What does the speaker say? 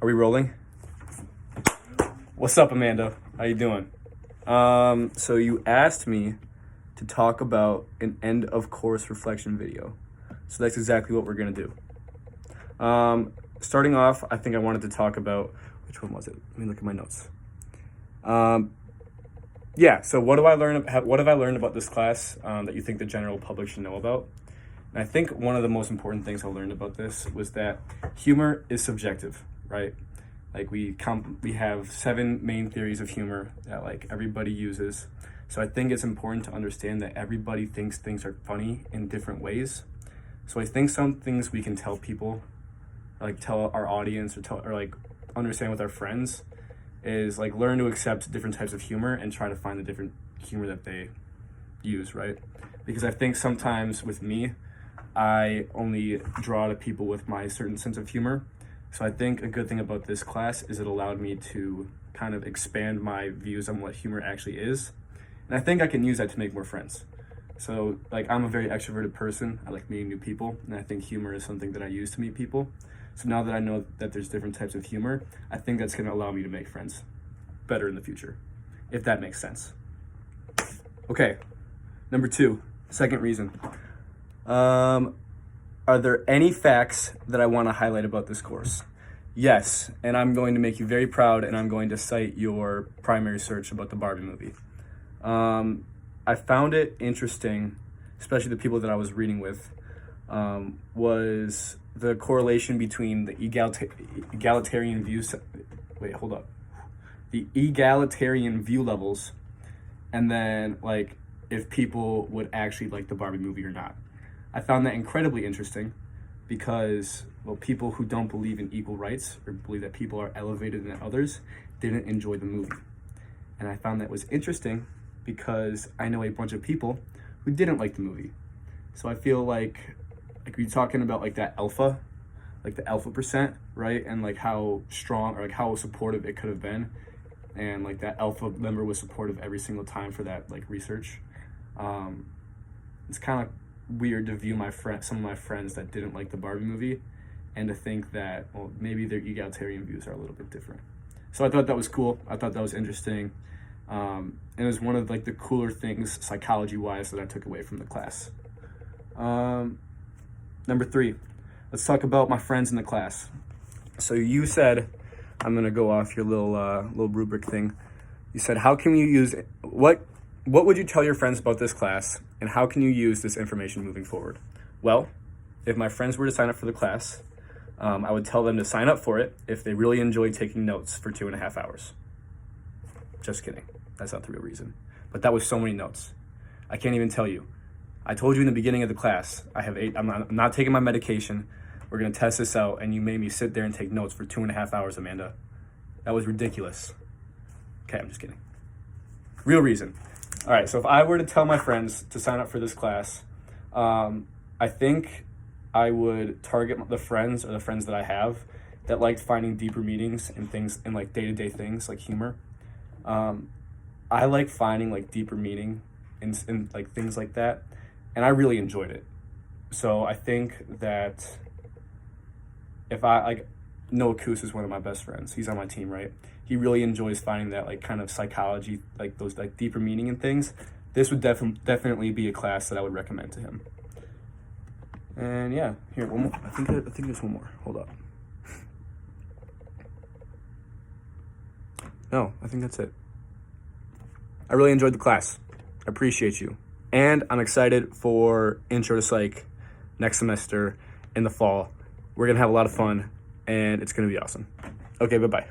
Are we rolling? What's up, Amanda? How you doing? So you asked me to talk about an end of course reflection video. So that's exactly what we're gonna do. Starting off, I think I wanted to talk about, which one was it? Let me look at my notes. Yeah, so what have I learned about this class that you think the general public should know about? And I think one of the most important things I learned about this was that humor is subjective, right? Like we have 7 main theories of humor that like everybody uses. So I think it's important to understand that everybody thinks things are funny in different ways. So I think some things we can tell people, like tell our audience or like understand with our friends, is like learn to accept different types of humor and try to find the different humor that they use, right? Because I think sometimes with me, I only draw to people with my certain sense of humor. So I think a good thing about this class is it allowed me to kind of expand my views on what humor actually is. And I think I can use that to make more friends. So like I'm a very extroverted person. I like meeting new people, and I think humor is something that I use to meet people. So now that I know that there's different types of humor, I think that's gonna allow me to make friends better in the future, if that makes sense. Okay, number 2, second reason. Are there any facts that I want to highlight about this course? Yes, and I'm going to make you very proud, and I'm going to cite your primary search about the Barbie movie. I found it interesting, especially the people that I was reading with, was the correlation between the egalitarian views. The egalitarian view levels, and then like if people would actually like the Barbie movie or not. I found that incredibly interesting because, well, people who don't believe in equal rights or believe that people are elevated than others didn't enjoy the movie. And I found that was interesting because I know a bunch of people who didn't like the movie. So I feel like we're talking about like that alpha, like the alpha percent, right? And like how strong or like how supportive it could have been. And like that alpha member was supportive every single time for that like research. It's kind of weird to view some of my friends that didn't like the Barbie movie and to think that, well, maybe their egalitarian views are a little bit different. So I thought that was cool. I thought that was interesting. And it was one of like the cooler things psychology wise that I took away from the class. Number 3, let's talk about my friends in the class. So you said, I'm gonna go off your little rubric thing. You said, how can you use what would you tell your friends about this class, and how can you use this information moving forward? Well, if my friends were to sign up for the class, I would tell them to sign up for it if they really enjoy taking notes for 2.5 hours. Just kidding. That's not the real reason. But that was so many notes. I can't even tell you. I told you in the beginning of the class, I'm not taking my medication. We're gonna test this out, and you made me sit there and take notes for 2.5 hours, Amanda. That was ridiculous. Okay, I'm just kidding. Real reason. All right, so if I were to tell my friends to sign up for this class, I think I would target the friends that I have that liked finding deeper meanings in things, in like day-to-day things like humor. I like finding like deeper meaning in like things like that, and I really enjoyed it. So I think that if Noah Kus is one of my best friends. He's on my team, right? He really enjoys finding that like kind of psychology, like those like deeper meaning in things. This would definitely be a class that I would recommend to him. And yeah, here, one more. I think there's one more. Hold up. No, I think that's it. I really enjoyed the class. I appreciate you. And I'm excited for Intro to Psych next semester in the fall. We're gonna have a lot of fun, and it's gonna be awesome. Okay, bye-bye.